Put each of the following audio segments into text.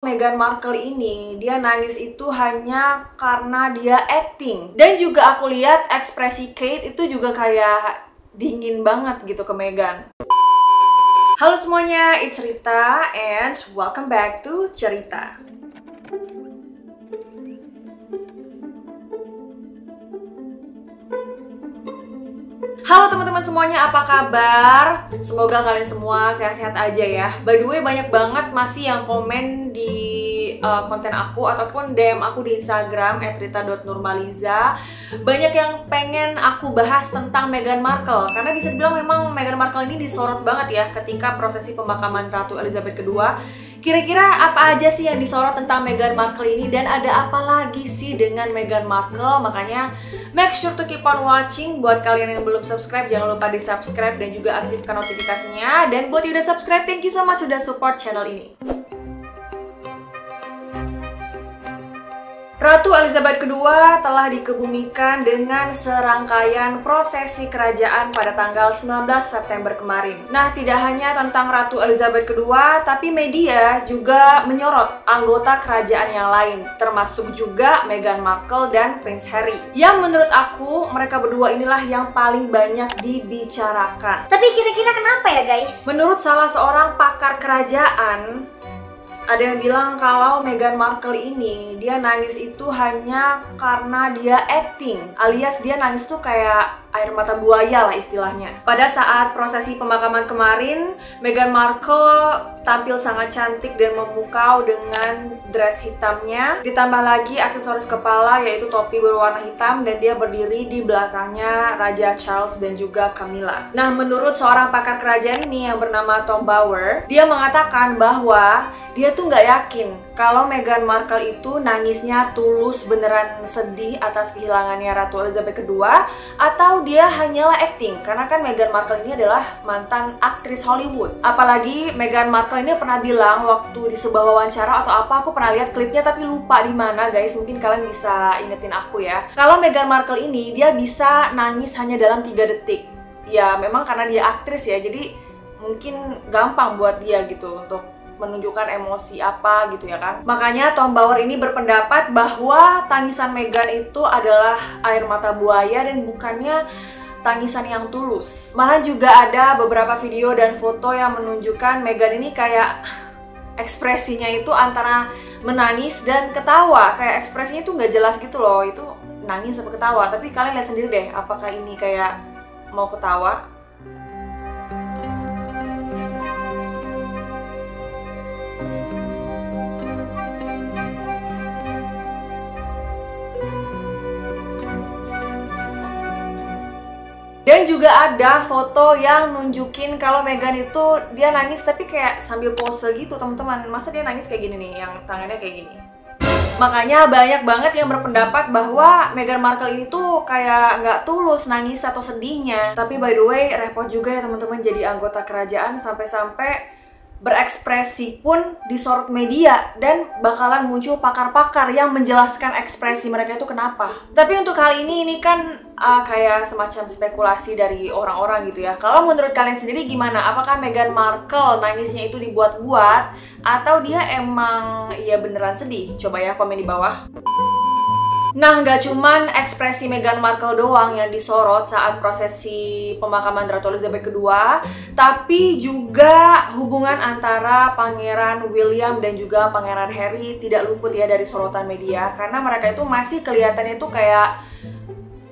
Meghan Markle ini, dia nangis itu hanya karena dia acting. Dan juga aku lihat ekspresi Kate itu juga kayak dingin banget gitu ke Meghan. Halo semuanya, it's Rita and welcome back to Cerita. Halo teman-teman semuanya, apa kabar? Semoga kalian semua sehat-sehat aja ya. By the way, banyak banget masih yang komen di konten aku ataupun DM aku di Instagram @rita.nurmaliza. Banyak yang pengen aku bahas tentang Meghan Markle karena bisa dibilang memang Meghan Markle ini disorot banget ya ketika prosesi pemakaman Ratu Elizabeth II. Kira-kira apa aja sih yang disorot tentang Meghan Markle ini dan ada apa lagi sih dengan Meghan Markle? Makanya make sure to keep on watching. Buat kalian yang belum subscribe, jangan lupa di subscribe dan juga aktifkan notifikasinya. Dan buat yang udah subscribe, thank you so much sudah support channel ini. Ratu Elizabeth II telah dikebumikan dengan serangkaian prosesi kerajaan pada tanggal 19 September kemarin. Nah, tidak hanya tentang Ratu Elizabeth II, tapi media juga menyorot anggota kerajaan yang lain, termasuk juga Meghan Markle dan Prince Harry. Yang menurut aku, mereka berdua inilah yang paling banyak dibicarakan. Tapi kira-kira kenapa ya guys? Menurut salah seorang pakar kerajaan, ada yang bilang kalau Meghan Markle ini dia nangis itu hanya karena dia acting, alias dia nangis tuh kayak air mata buaya lah istilahnya. Pada saat prosesi pemakaman kemarin, Meghan Markle tampil sangat cantik dan memukau dengan dress hitamnya, ditambah lagi aksesoris kepala yaitu topi berwarna hitam, dan dia berdiri di belakangnya Raja Charles dan juga Camilla. Nah, menurut seorang pakar kerajaan ini yang bernama Tom Bower, dia mengatakan bahwa dia tuh nggak yakin kalau Meghan Markle itu nangisnya tulus beneran sedih atas kehilangannya Ratu Elizabeth II atau dia hanyalah acting, karena kan Meghan Markle ini adalah mantan aktris Hollywood. Apalagi Meghan Markle ini pernah bilang waktu di sebuah wawancara atau apa, aku pernah lihat klipnya tapi lupa di mana guys, mungkin kalian bisa ingetin aku ya. Kalau Meghan Markle ini dia bisa nangis hanya dalam 3 detik. Ya memang karena dia aktris ya, jadi mungkin gampang buat dia gitu untuk menunjukkan emosi apa gitu ya kan. Makanya Tom Bower ini berpendapat bahwa tangisan Meghan itu adalah air mata buaya dan bukannya tangisan yang tulus. Malah juga ada beberapa video dan foto yang menunjukkan Meghan ini kayak ekspresinya itu antara menangis dan ketawa. Kayak ekspresinya itu nggak jelas gitu loh, itu nangis sama ketawa. Tapi kalian lihat sendiri deh, apakah ini kayak mau ketawa? Dan juga ada foto yang nunjukin kalau Meghan itu dia nangis tapi kayak sambil pose gitu teman-teman. Masa dia nangis kayak gini nih, yang tangannya kayak gini. Makanya banyak banget yang berpendapat bahwa Meghan Markle ini tuh kayak nggak tulus nangis atau sedihnya. Tapi by the way, repot juga ya teman-teman jadi anggota kerajaan sampai-sampai berekspresi pun disorot media dan bakalan muncul pakar-pakar yang menjelaskan ekspresi mereka itu kenapa. Tapi untuk kali ini kan kayak semacam spekulasi dari orang-orang gitu ya. Kalau menurut kalian sendiri gimana? Apakah Meghan Markle nangisnya itu dibuat-buat atau dia emang ya beneran sedih? Coba ya komen di bawah. Nah, nggak cuman ekspresi Meghan Markle doang yang disorot saat prosesi pemakaman Ratu Elizabeth II, tapi juga hubungan antara Pangeran William dan juga Pangeran Harry tidak luput ya dari sorotan media, karena mereka itu masih kelihatannya itu kayak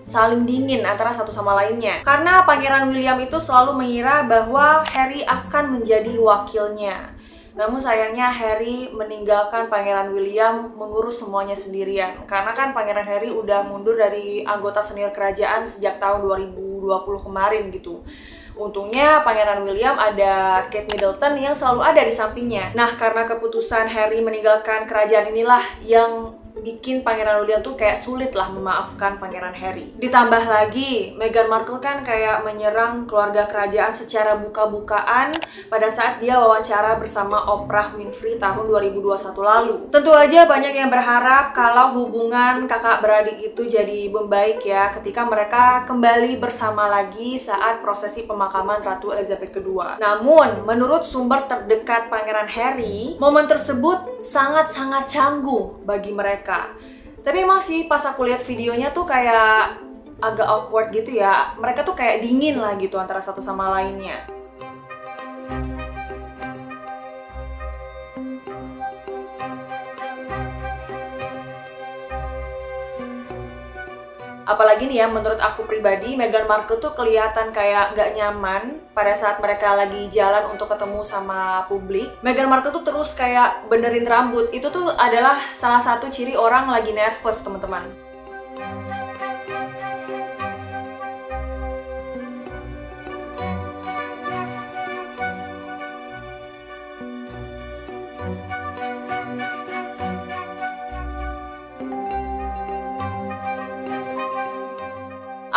saling dingin antara satu sama lainnya. Karena Pangeran William itu selalu mengira bahwa Harry akan menjadi wakilnya. Namun sayangnya Harry meninggalkan Pangeran William mengurus semuanya sendirian. Karena kan Pangeran Harry udah mundur dari anggota senior kerajaan sejak tahun 2020 kemarin gitu. Untungnya Pangeran William ada Kate Middleton yang selalu ada di sampingnya. Nah, karena keputusan Harry meninggalkan kerajaan inilah yang bikin Pangeran William tuh kayak sulit lah memaafkan Pangeran Harry. Ditambah lagi, Meghan Markle kan kayak menyerang keluarga kerajaan secara buka-bukaan pada saat dia wawancara bersama Oprah Winfrey tahun 2021 lalu. Tentu aja banyak yang berharap kalau hubungan kakak beradik itu jadi membaik ya ketika mereka kembali bersama lagi saat prosesi pemakaman Ratu Elizabeth II. Namun, menurut sumber terdekat Pangeran Harry, momen tersebut sangat-sangat canggung bagi mereka. Tapi emang sih pas aku lihat videonya tuh kayak agak awkward gitu ya. Mereka tuh kayak dingin lah gitu antara satu sama lainnya. Apalagi nih ya, menurut aku pribadi, Meghan Markle tuh kelihatan kayak nggak nyaman pada saat mereka lagi jalan untuk ketemu sama publik. Meghan Markle tuh terus kayak benerin rambut. Itu tuh adalah salah satu ciri orang lagi nervous, teman-teman.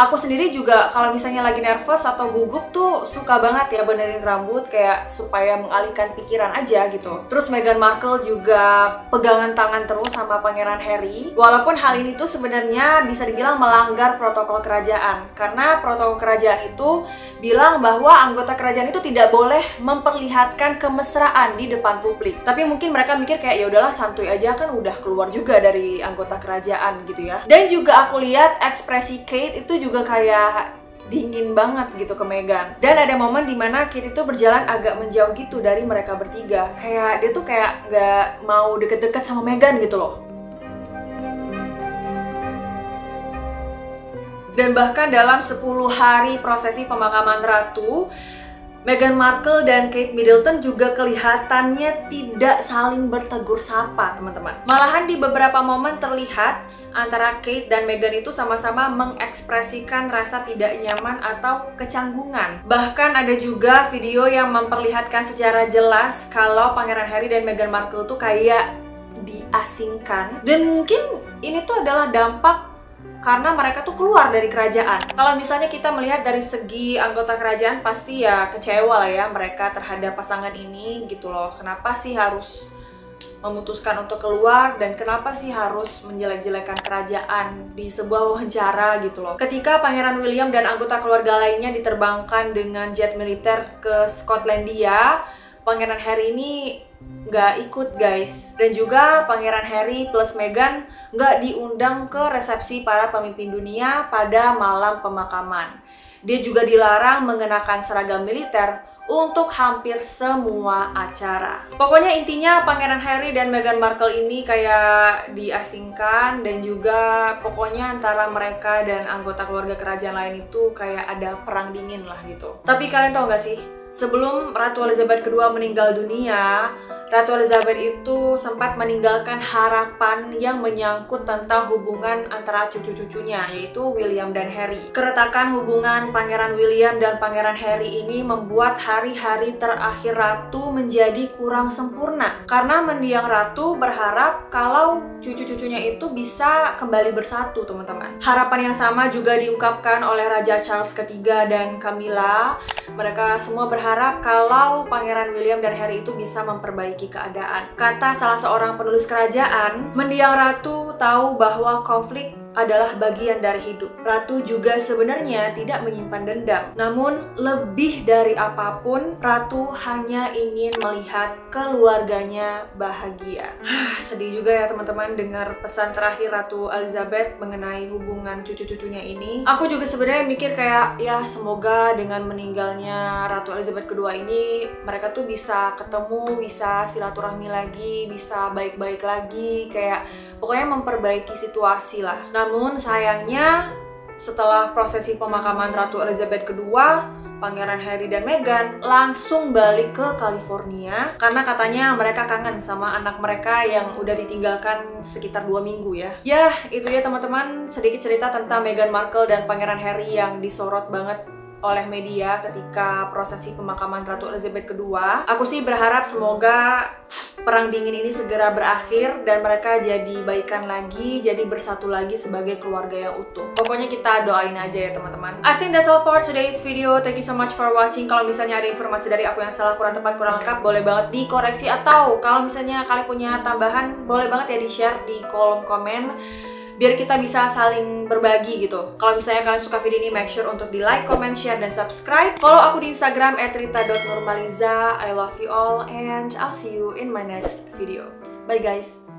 Aku sendiri juga kalau misalnya lagi nervous atau gugup tuh suka banget ya benerin rambut kayak supaya mengalihkan pikiran aja gitu. Terus Meghan Markle juga pegangan tangan terus sama Pangeran Harry. Walaupun hal ini tuh sebenarnya bisa dibilang melanggar protokol kerajaan. Karena protokol kerajaan itu bilang bahwa anggota kerajaan itu tidak boleh memperlihatkan kemesraan di depan publik. Tapi mungkin mereka mikir kayak ya udahlah santuy aja kan udah keluar juga dari anggota kerajaan gitu ya. Dan juga aku lihat ekspresi Kate itu juga kayak dingin banget gitu ke Meghan. Dan ada momen dimana Kate itu berjalan agak menjauh gitu dari mereka bertiga. Kayak dia tuh kayak nggak mau deket-deket sama Meghan gitu loh. Dan bahkan dalam 10 hari prosesi pemakaman Ratu, Meghan Markle dan Kate Middleton juga kelihatannya tidak saling bertegur sapa, teman-teman. Malahan di beberapa momen terlihat antara Kate dan Meghan itu sama-sama mengekspresikan rasa tidak nyaman atau kecanggungan. Bahkan ada juga video yang memperlihatkan secara jelas kalau Pangeran Harry dan Meghan Markle tuh kayak diasingkan. Dan mungkin ini tuh adalah dampak karena mereka tuh keluar dari kerajaan. Kalau misalnya kita melihat dari segi anggota kerajaan, pasti ya kecewa lah ya mereka terhadap pasangan ini gitu loh. Kenapa sih harus memutuskan untuk keluar dan kenapa sih harus menjelek-jelekan kerajaan di sebuah wawancara gitu loh. Ketika Pangeran William dan anggota keluarga lainnya diterbangkan dengan jet militer ke Skotlandia, Pangeran Harry ini nggak ikut guys. Dan juga Pangeran Harry plus Meghan nggak diundang ke resepsi para pemimpin dunia pada malam pemakaman. Dia juga dilarang mengenakan seragam militer untuk hampir semua acara. Pokoknya intinya Pangeran Harry dan Meghan Markle ini kayak diasingkan dan juga pokoknya antara mereka dan anggota keluarga kerajaan lain itu kayak ada perang dingin lah gitu. Tapi kalian tau gak sih? Sebelum Ratu Elizabeth II meninggal dunia, Ratu Elizabeth itu sempat meninggalkan harapan yang menyangkut tentang hubungan antara cucu-cucunya, yaitu William dan Harry. Keretakan hubungan Pangeran William dan Pangeran Harry ini membuat hari-hari terakhir Ratu menjadi kurang sempurna. Karena mendiang Ratu berharap kalau cucu-cucunya itu bisa kembali bersatu, teman-teman. Harapan yang sama juga diungkapkan oleh Raja Charles III dan Camilla. Mereka semua berharap kalau Pangeran William dan Harry itu bisa memperbaiki keadaan. Kata salah seorang penulis kerajaan, mendiang Ratu tahu bahwa konflik adalah bagian dari hidup. Ratu juga sebenarnya tidak menyimpan dendam. Namun, lebih dari apapun, Ratu hanya ingin melihat keluarganya bahagia. Sedih juga ya teman-teman dengar pesan terakhir Ratu Elizabeth mengenai hubungan cucu-cucunya ini. Aku juga sebenarnya mikir kayak, ya semoga dengan meninggalnya Ratu Elizabeth II ini, mereka tuh bisa ketemu, bisa silaturahmi lagi, bisa baik-baik lagi, kayak pokoknya memperbaiki situasi lah. Namun sayangnya setelah prosesi pemakaman Ratu Elizabeth II, Pangeran Harry dan Meghan langsung balik ke California karena katanya mereka kangen sama anak mereka yang udah ditinggalkan sekitar 2 minggu ya. Ya, itu ya teman-teman, sedikit cerita tentang Meghan Markle dan Pangeran Harry yang disorot banget oleh media ketika prosesi pemakaman Ratu Elizabeth II. Aku sih berharap semoga perang dingin ini segera berakhir dan mereka jadi baikan lagi, jadi bersatu lagi sebagai keluarga yang utuh. Pokoknya kita doain aja ya teman-teman. I think that's all for today's video. Thank you so much for watching. Kalau misalnya ada informasi dari aku yang salah, kurang tepat, kurang lengkap, boleh banget dikoreksi. Atau kalau misalnya kalian punya tambahan, boleh banget ya di-share di kolom komen, biar kita bisa saling berbagi gitu. Kalau misalnya kalian suka video ini, make sure untuk di like, comment, share, dan subscribe. Follow aku di Instagram @rita.nurmaliza. I love you all and I'll see you in my next video. Bye guys.